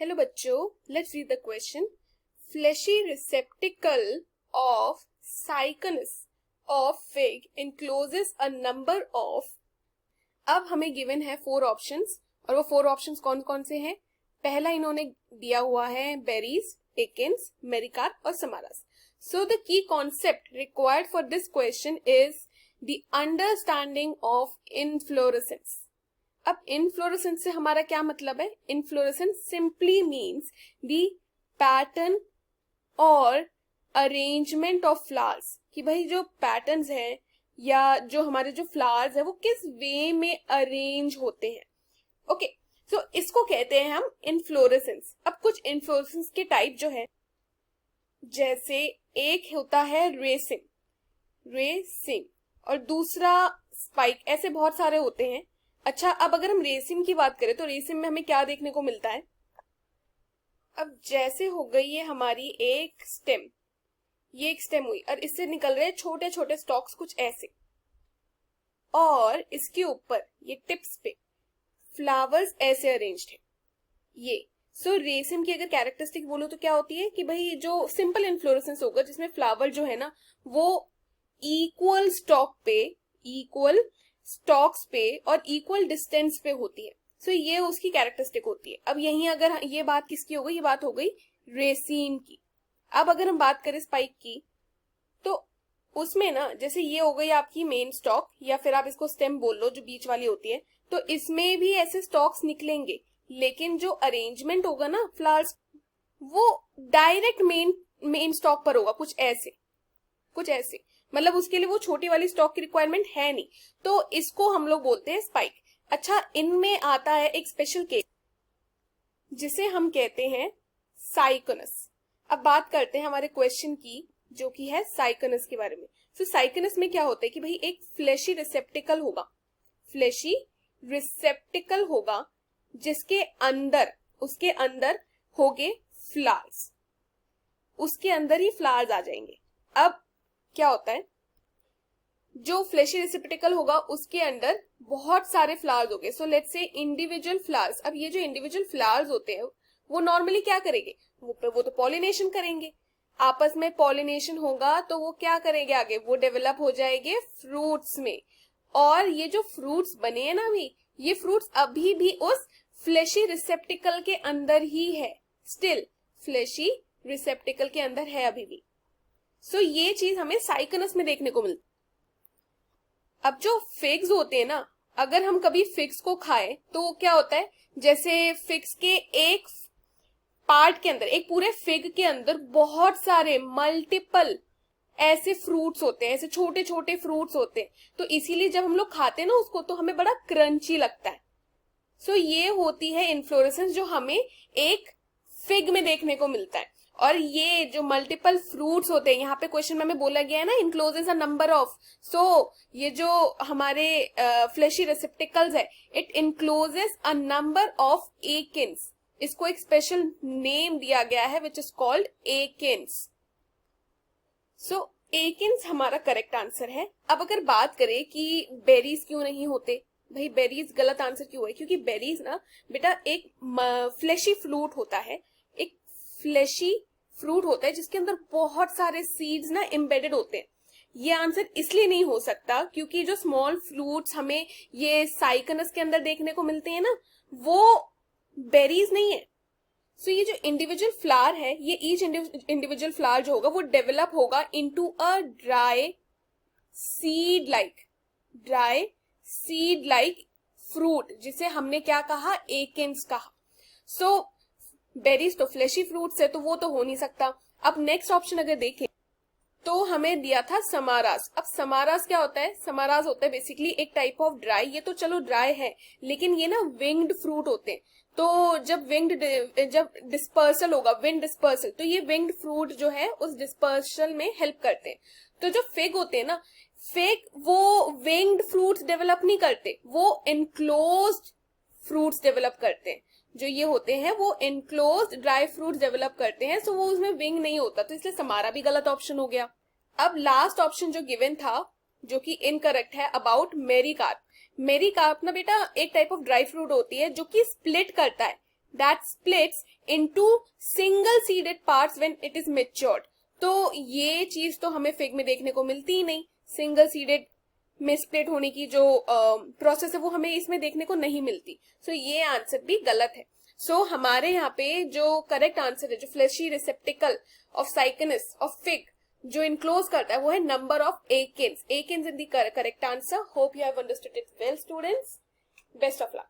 Hello बच्चों, let's read the question. Fleshy receptacle of syconus of fig encloses a number of. अब हमें given है 4 options और वो 4 ऑप्शंस कौन कौन से हैं. पहला इन्होंने दिया हुआ है बेरीज, एकिन्स, मेरिकार्प और samaras. So the key concept required for this question is the understanding of inflorescence. अब इनफ्लोरेसेंस से हमारा क्या मतलब है. Inflorescence simply means the pattern और अरेंजमेंट ऑफ फ्लावर्स, कि भाई जो पैटर्न्स हैं या जो हमारे जो फ्लावर्स है वो किस वे में अरेंज होते हैं. ओके, सो इसको कहते हैं हम इनफ्लोरेसेंस. अब कुछ इनफ्लोरेसेंस के टाइप जो है, जैसे एक होता है रेसिम और दूसरा स्पाइक, ऐसे बहुत सारे होते हैं. अच्छा, अब अगर हम रेसिम की बात करें तो रेसिम में हमें क्या देखने को मिलता है. अब जैसे हो गई है हमारी एक स्टेम, ये एक स्टेम हुई और इससे निकल रहे छोटे छोटे स्टॉक्स कुछ ऐसे, और इसके ऊपर ये टिप्स पे फ्लावर्स ऐसे अरेंज्ड है ये. सो रेसिम की अगर कैरेक्टरिस्टिक बोलो तो क्या होती है कि भाई जो सिंपल इन्फ्लोरेसेंस होगा जिसमें फ्लावर जो है ना वो इक्वल स्टॉक्स पे और इक्वल डिस्टेंस पे होती है. सो ये उसकी कैरेक्टरिस्टिक होती है. अब यहीं अगर ये बात किसकी हो गई, ये बात हो गई रेसिन की. अब अगर हम बात करें स्पाइक की तो उसमें ना जैसे ये हो गई आपकी मेन स्टॉक, या फिर आप इसको स्टेम बोल लो जो बीच वाली होती है, तो इसमें भी ऐसे स्टॉक्स निकलेंगे, लेकिन जो अरेंजमेंट होगा ना फ्लावर्स वो डायरेक्ट मेन स्टॉक पर होगा, कुछ ऐसे. मतलब उसके लिए वो छोटी वाली स्टॉक की रिक्वायरमेंट है नहीं, तो इसको हम लोग बोलते हैं स्पाइक. अच्छा, इनमें आता है एक स्पेशल केस जिसे हम कहते हैं साइकनस. अब बात करते हैं हमारे क्वेश्चन की, जो कि है साइकनस के बारे में. तो साइकनस में क्या होता है कि भाई एक फ्लैशी रिसेप्टिकल होगा जिसके अंदर उसके अंदर होंगे फ्लावर्स, उसके अंदर ही फ्लावर्स आ जाएंगे. अब क्या होता है, जो फ्लैशी रिसेप्टिकल होगा उसके अंदर बहुत सारे फ्लावर्स होंगे. So let's say individual flowers. अब ये जो इंडिविजुअल फ्लावर्स होते हैं वो नॉर्मली क्या करेंगे, वो तो पॉलिनेशन करेंगे. आपस में पॉलिनेशन होगा तो वो क्या करेंगे, आगे वो डेवलप हो जाएंगे फ्रूट्स में. और ये जो फ्रूट्स बने हैं ना अभी, ये फ्रूट्स अभी भी उस फ्लैशी रिसेप्टिकल के अंदर ही है. स्टिल फ्लैशी रिसेप्टिकल के अंदर है अभी भी. सो ये चीज हमें साइकनस में देखने को मिलती. अब जो फिग्स होते हैं ना, अगर हम कभी फिग्स को खाएं तो क्या होता है, जैसे फिग्स के एक पार्ट के अंदर, एक पूरे फिग के अंदर बहुत सारे मल्टीपल ऐसे फ्रूट्स होते हैं, ऐसे छोटे छोटे फ्रूट्स होते हैं. तो इसीलिए जब हम लोग खाते हैं ना उसको तो हमें बड़ा क्रंची लगता है. सो ये होती है इन्फ्लोरेसेंस जो हमें एक फिग में देखने को मिलता है. और ये जो मल्टीपल फ्रूट्स होते हैं, यहाँ पे क्वेश्चन में बोला गया है ना इनक्लोजेस अ नंबर ऑफ. सो ये जो हमारे फ्लैशी रिसेप्टिकल्स है, इट इनक्लोजेस अ नंबर ऑफ एकिन्स. इसको एक स्पेशल नेम दिया गया है विच इज कॉल्ड एकिन्स. सो एकिन्स हमारा करेक्ट आंसर है. अब अगर बात करें कि बेरीज क्यों नहीं होते, भाई बेरीज गलत आंसर क्यों है, क्योंकि बेरीज ना बेटा एक फ्लैशी फ्रूट होता है, एक फ्लैशी फ्रूट होता है जिसके अंदर बहुत सारे सीड्स ना एम्बेडेड होते हैं. ये आंसर इसलिए नहीं हो सकता क्योंकि जो स्मॉल फ्रूट्स हमें ये साइकनस के अंदर देखने को मिलते हैं ना, वो बेरीज नहीं है. सो ये जो इंडिविजुअल फ्लावर है, ये ईच इंडिविजुअल फ्लावर जो होगा वो डेवलप होगा into a dry seed like fruit, जिसे हमने क्या कहा, एकिन्स कहा. सो बेरीज तो फ्लैशी फ्रूट्स है तो वो तो हो नहीं सकता. अब नेक्स्ट ऑप्शन अगर देखें तो हमें दिया था समारास. अब समारास क्या होता है, समारास होता है बेसिकली एक टाइप ऑफ ड्राई, ये तो चलो ड्राई है लेकिन ये ना विंग्ड फ्रूट होते हैं. तो जब डिस्पर्सल होगा, विंड डिस्पर्सल, तो ये विंग्ड फ्रूट जो है उस डिस्पर्सल में हेल्प करते हैं. तो जो फिग होते हैं ना, फिग वो विंग्ड फ्रूट्स डेवलप नहीं करते, वो इनक्लोज्ड फ्रूट्स डेवलप करते हैं. जो ये होते हैं वो इनक्लोज्ड ड्राई फ्रूट डेवलप करते हैं. सो वो उसमें विंग नहीं होता, तो इसलिए हमारा भी गलत ऑप्शन हो गया. अब लास्ट ऑप्शन जो गिवन था, जो कि इनकरेक्ट है, अबाउट मेरिकार्प. मेरिकार्प ना बेटा एक टाइप ऑफ ड्राई फ्रूट होती है जो कि स्प्लिट करता है. that splits into single seeded parts when it is matured. तो ये चीज तो हमें फिग में देखने को मिलती ही नहीं, सिंगल सीडेड में स्प्लिट होने की जो प्रोसेस है वो हमें इसमें देखने को नहीं मिलती. सो ये आंसर भी गलत है. सो हमारे यहाँ पे जो करेक्ट आंसर है, जो fleshy receptacle of syconus of fig जो इनक्लोज करता है, वो है number of achenes. Achenes in the correct answer. Hope you have understood it well students. Best of luck.